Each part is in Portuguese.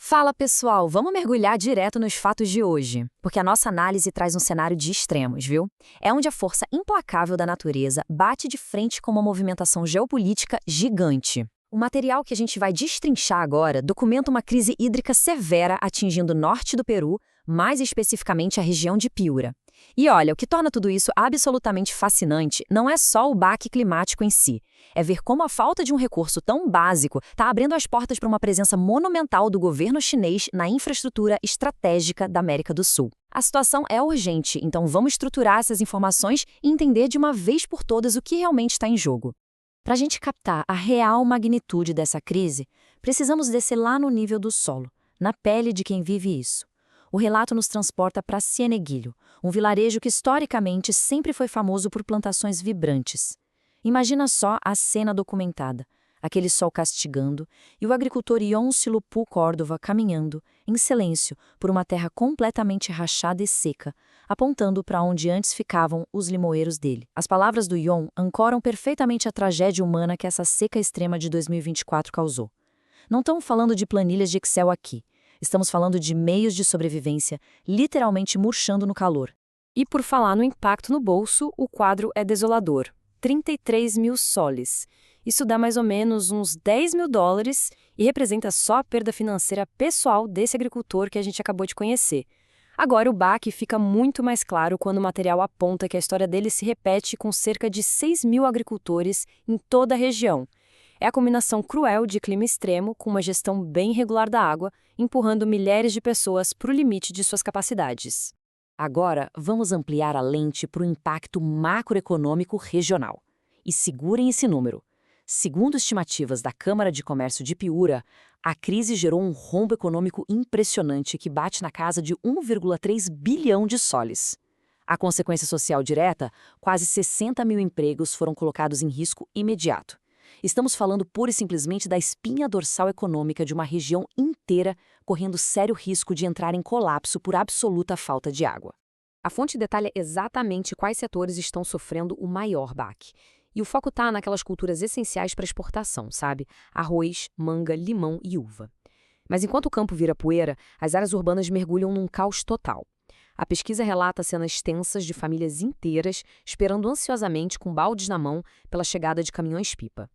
Fala pessoal, vamos mergulhar direto nos fatos de hoje, porque a nossa análise traz um cenário de extremos, viu? É onde a força implacável da natureza bate de frente com uma movimentação geopolítica gigante. O material que a gente vai destrinchar agora documenta uma crise hídrica severa atingindo o norte do Peru, mais especificamente a região de Piura. E olha, o que torna tudo isso absolutamente fascinante não é só o baque climático em si, é ver como a falta de um recurso tão básico está abrindo as portas para uma presença monumental do governo chinês na infraestrutura estratégica da América do Sul. A situação é urgente, então vamos estruturar essas informações e entender de uma vez por todas o que realmente está em jogo. Para a gente captar a real magnitude dessa crise, precisamos descer lá no nível do solo, na pele de quem vive isso. O relato nos transporta para Cieneguillo, um vilarejo que historicamente sempre foi famoso por plantações vibrantes. Imagina só a cena documentada, aquele sol castigando e o agricultor Ion Silupu Córdova caminhando, em silêncio, por uma terra completamente rachada e seca, apontando para onde antes ficavam os limoeiros dele. As palavras do Ion ancoram perfeitamente a tragédia humana que essa seca extrema de 2024 causou. Não estamos falando de planilhas de Excel aqui. Estamos falando de meios de sobrevivência literalmente murchando no calor. E por falar no impacto no bolso, o quadro é desolador. 33 mil soles. Isso dá mais ou menos uns 10 mil dólares e representa só a perda financeira pessoal desse agricultor que a gente acabou de conhecer. Agora o baque fica muito mais claro quando o material aponta que a história dele se repete com cerca de 6 mil agricultores em toda a região. É a combinação cruel de clima extremo com uma gestão bem regular da água, empurrando milhares de pessoas para o limite de suas capacidades. Agora, vamos ampliar a lente para o impacto macroeconômico regional. E segurem esse número. Segundo estimativas da Câmara de Comércio de Piura, a crise gerou um rombo econômico impressionante que bate na casa de 1,3 bilhão de soles. A consequência social direta, quase 60 mil empregos foram colocados em risco imediato. Estamos falando pura e simplesmente da espinha dorsal econômica de uma região inteira correndo sério risco de entrar em colapso por absoluta falta de água. A fonte detalha exatamente quais setores estão sofrendo o maior baque. E o foco está naquelas culturas essenciais para exportação, sabe? Arroz, manga, limão e uva. Mas enquanto o campo vira poeira, as áreas urbanas mergulham num caos total. A pesquisa relata cenas tensas de famílias inteiras esperando ansiosamente com baldes na mão pela chegada de caminhões-pipa.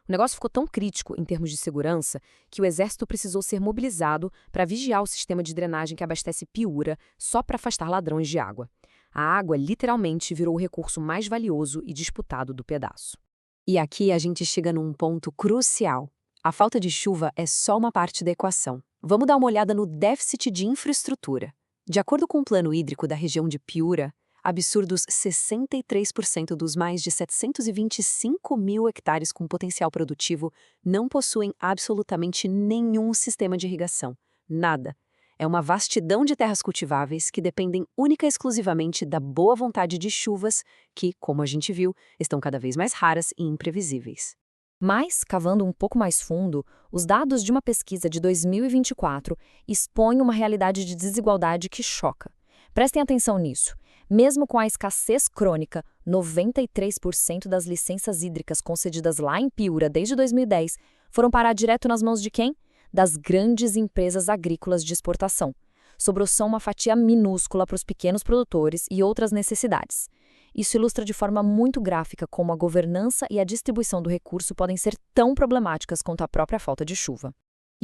O negócio ficou tão crítico em termos de segurança que o exército precisou ser mobilizado para vigiar o sistema de drenagem que abastece Piura só para afastar ladrões de água. A água literalmente virou o recurso mais valioso e disputado do pedaço. E aqui a gente chega num ponto crucial. A falta de chuva é só uma parte da equação. Vamos dar uma olhada no déficit de infraestrutura. De acordo com o plano hídrico da região de Piura, absurdos 63% dos mais de 725 mil hectares com potencial produtivo não possuem absolutamente nenhum sistema de irrigação. Nada. É uma vastidão de terras cultiváveis que dependem única e exclusivamente da boa vontade de chuvas que, como a gente viu, estão cada vez mais raras e imprevisíveis. Mas, cavando um pouco mais fundo, os dados de uma pesquisa de 2024 expõem uma realidade de desigualdade que choca. Prestem atenção nisso. Mesmo com a escassez crônica, 93% das licenças hídricas concedidas lá em Piura desde 2010 foram parar direto nas mãos de quem? Das grandes empresas agrícolas de exportação. Sobrou só uma fatia minúscula para os pequenos produtores e outras necessidades. Isso ilustra de forma muito gráfica como a governança e a distribuição do recurso podem ser tão problemáticas quanto a própria falta de chuva.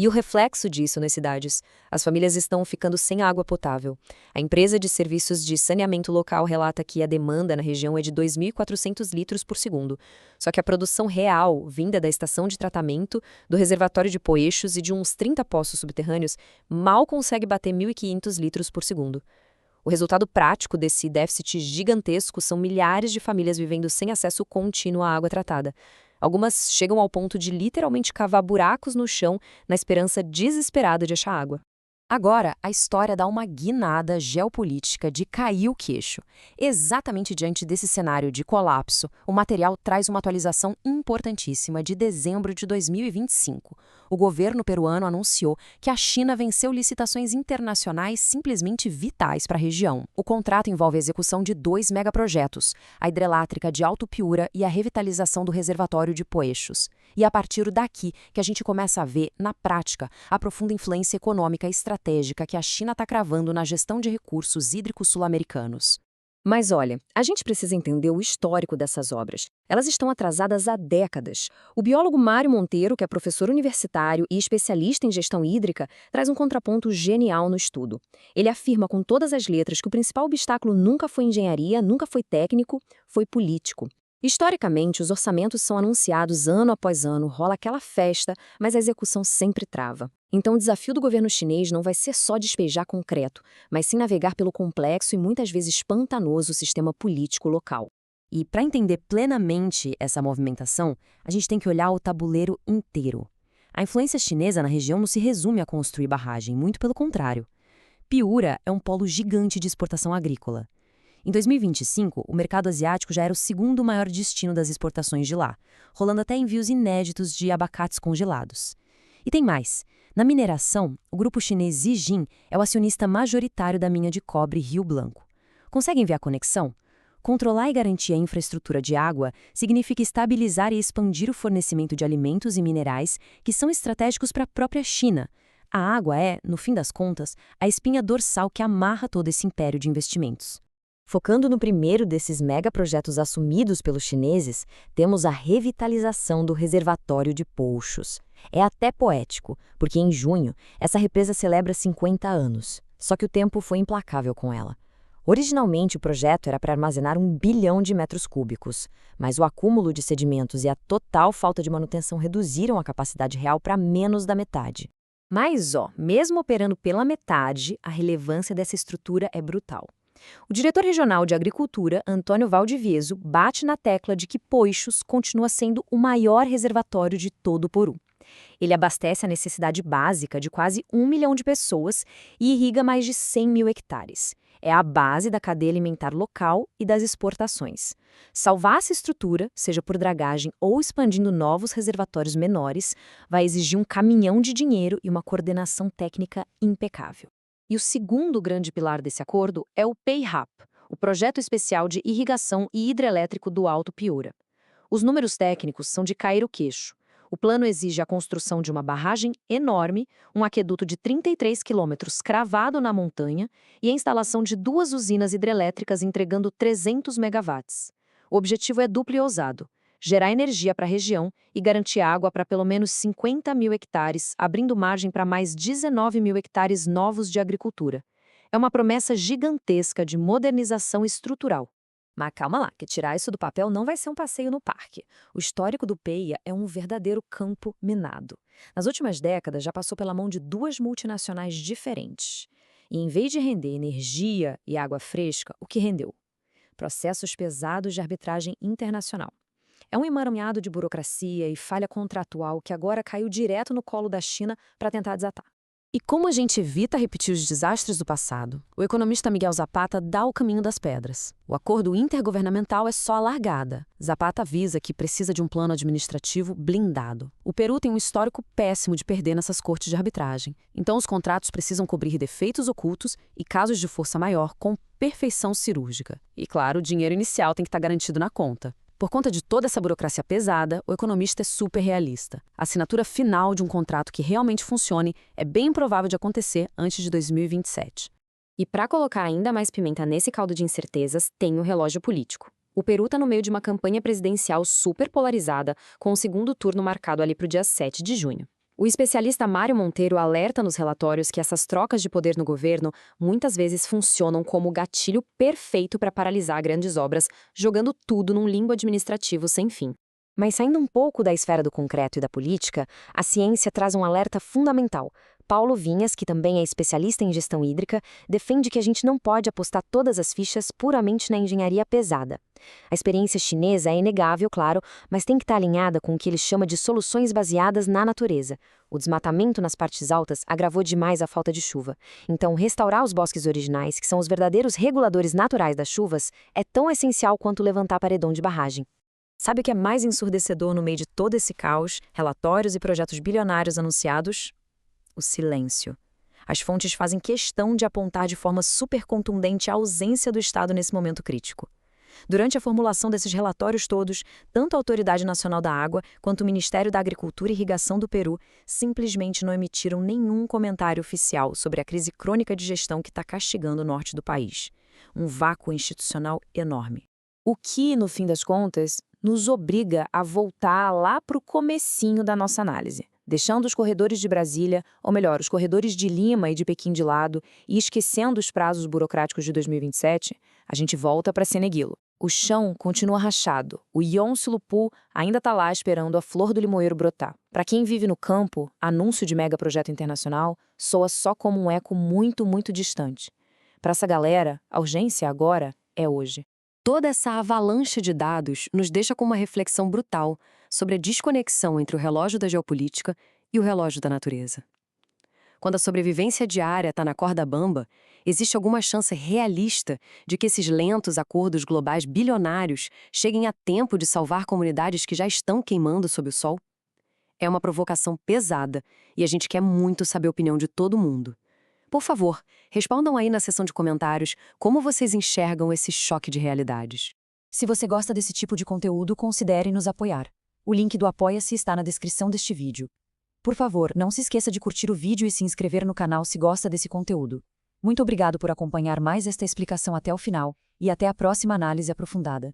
E o reflexo disso nas cidades, as famílias estão ficando sem água potável. A empresa de serviços de saneamento local relata que a demanda na região é de 2.400 litros por segundo. Só que a produção real, vinda da estação de tratamento, do reservatório de Poeixos e de uns 30 poços subterrâneos, mal consegue bater 1.500 litros por segundo. O resultado prático desse déficit gigantesco são milhares de famílias vivendo sem acesso contínuo à água tratada. Algumas chegam ao ponto de literalmente cavar buracos no chão na esperança desesperada de achar água. Agora, a história dá uma guinada geopolítica de cair o queixo. Exatamente diante desse cenário de colapso, o material traz uma atualização importantíssima de dezembro de 2025. O governo peruano anunciou que a China venceu licitações internacionais simplesmente vitais para a região. O contrato envolve a execução de 2 megaprojetos, a hidrelétrica de Alto Piura e a revitalização do reservatório de Poeixos. E é a partir daqui que a gente começa a ver, na prática, a profunda influência econômica e estratégica que a China está cravando na gestão de recursos hídricos sul-americanos. Mas olha, a gente precisa entender o histórico dessas obras. Elas estão atrasadas há décadas. O biólogo Mário Monteiro, que é professor universitário e especialista em gestão hídrica, traz um contraponto genial no estudo. Ele afirma com todas as letras que o principal obstáculo nunca foi engenharia, nunca foi técnico, foi político. Historicamente, os orçamentos são anunciados ano após ano, rola aquela festa, mas a execução sempre trava. Então, o desafio do governo chinês não vai ser só despejar concreto, mas sim navegar pelo complexo e muitas vezes pantanoso sistema político local. E para entender plenamente essa movimentação, a gente tem que olhar o tabuleiro inteiro. A influência chinesa na região não se resume a construir barragem, muito pelo contrário. Piura é um polo gigante de exportação agrícola. Em 2025, o mercado asiático já era o segundo maior destino das exportações de lá, rolando até envios inéditos de abacates congelados. E tem mais. Na mineração, o grupo chinês Zijin é o acionista majoritário da mina de cobre Rio Branco. Conseguem ver a conexão? Controlar e garantir a infraestrutura de água significa estabilizar e expandir o fornecimento de alimentos e minerais que são estratégicos para a própria China. A água é, no fim das contas, a espinha dorsal que amarra todo esse império de investimentos. Focando no primeiro desses megaprojetos assumidos pelos chineses, temos a revitalização do reservatório de Poeixos. É até poético, porque em junho, essa represa celebra 50 anos. Só que o tempo foi implacável com ela. Originalmente, o projeto era para armazenar 1 bilhão de metros cúbicos, mas o acúmulo de sedimentos e a total falta de manutenção reduziram a capacidade real para menos da metade. Mas, mesmo operando pela metade, a relevância dessa estrutura é brutal. O diretor regional de Agricultura, Antônio Valdivieso, bate na tecla de que Poeixos continua sendo o maior reservatório de todo o Peru. Ele abastece a necessidade básica de quase 1 milhão de pessoas e irriga mais de 100 mil hectares. É a base da cadeia alimentar local e das exportações. Salvar essa estrutura, seja por dragagem ou expandindo novos reservatórios menores, vai exigir um caminhão de dinheiro e uma coordenação técnica impecável. E o segundo grande pilar desse acordo é o PEIRAP, o Projeto Especial de Irrigação e Hidrelétrico do Alto Piura. Os números técnicos são de cair o queixo. O plano exige a construção de uma barragem enorme, um aqueduto de 33 quilômetros cravado na montanha e a instalação de 2 usinas hidrelétricas entregando 300 megawatts. O objetivo é duplo e ousado: gerar energia para a região e garantir água para pelo menos 50 mil hectares, abrindo margem para mais 19 mil hectares novos de agricultura. É uma promessa gigantesca de modernização estrutural. Mas calma lá, que tirar isso do papel não vai ser um passeio no parque. O histórico do PEIA é um verdadeiro campo minado. Nas últimas décadas, já passou pela mão de 2 multinacionais diferentes. E em vez de render energia e água fresca, o que rendeu? Processos pesados de arbitragem internacional. É um emaranhado de burocracia e falha contratual que agora caiu direto no colo da China para tentar desatar. E como a gente evita repetir os desastres do passado? O economista Miguel Zapata dá o caminho das pedras. O acordo intergovernamental é só a largada. Zapata avisa que precisa de um plano administrativo blindado. O Peru tem um histórico péssimo de perder nessas cortes de arbitragem. Então os contratos precisam cobrir defeitos ocultos e casos de força maior com perfeição cirúrgica. E claro, o dinheiro inicial tem que estar garantido na conta. Por conta de toda essa burocracia pesada, o economista é super realista. A assinatura final de um contrato que realmente funcione é bem improvável de acontecer antes de 2027. E para colocar ainda mais pimenta nesse caldo de incertezas, tem o relógio político. O Peru está no meio de uma campanha presidencial super polarizada, com o segundo turno marcado ali para o dia 7 de junho. O especialista Mário Monteiro alerta nos relatórios que essas trocas de poder no governo muitas vezes funcionam como o gatilho perfeito para paralisar grandes obras, jogando tudo num limbo administrativo sem fim. Mas saindo um pouco da esfera do concreto e da política, a ciência traz um alerta fundamental. Paulo Vinhas, que também é especialista em gestão hídrica, defende que a gente não pode apostar todas as fichas puramente na engenharia pesada. A experiência chinesa é inegável, claro, mas tem que estar alinhada com o que ele chama de soluções baseadas na natureza. O desmatamento nas partes altas agravou demais a falta de chuva. Então, restaurar os bosques originais, que são os verdadeiros reguladores naturais das chuvas, é tão essencial quanto levantar paredão de barragem. Sabe o que é mais ensurdecedor no meio de todo esse caos, relatórios e projetos bilionários anunciados? O silêncio. As fontes fazem questão de apontar de forma super contundente a ausência do Estado nesse momento crítico. Durante a formulação desses relatórios todos, tanto a Autoridade Nacional da Água quanto o Ministério da Agricultura e Irrigação do Peru simplesmente não emitiram nenhum comentário oficial sobre a crise crônica de gestão que está castigando o norte do país. Um vácuo institucional enorme. O que, no fim das contas, nos obriga a voltar lá para o comecinho da nossa análise. Deixando os corredores de Brasília, ou melhor, os corredores de Lima e de Pequim de lado, e esquecendo os prazos burocráticos de 2027, a gente volta para Ceneguilo. O chão continua rachado, o Yonsilupu ainda está lá esperando a flor do limoeiro brotar. Para quem vive no campo, anúncio de mega projeto internacional soa só como um eco muito, muito distante. Para essa galera, a urgência agora é hoje. Toda essa avalanche de dados nos deixa com uma reflexão brutal sobre a desconexão entre o relógio da geopolítica e o relógio da natureza. Quando a sobrevivência diária está na corda bamba, existe alguma chance realista de que esses lentos acordos globais bilionários cheguem a tempo de salvar comunidades que já estão queimando sob o sol? É uma provocação pesada e a gente quer muito saber a opinião de todo mundo. Por favor, respondam aí na seção de comentários como vocês enxergam esse choque de realidades. Se você gosta desse tipo de conteúdo, considere nos apoiar. O link do Apoia-se está na descrição deste vídeo. Por favor, não se esqueça de curtir o vídeo e se inscrever no canal se gosta desse conteúdo. Muito obrigado por acompanhar mais esta explicação até o final, e até a próxima análise aprofundada.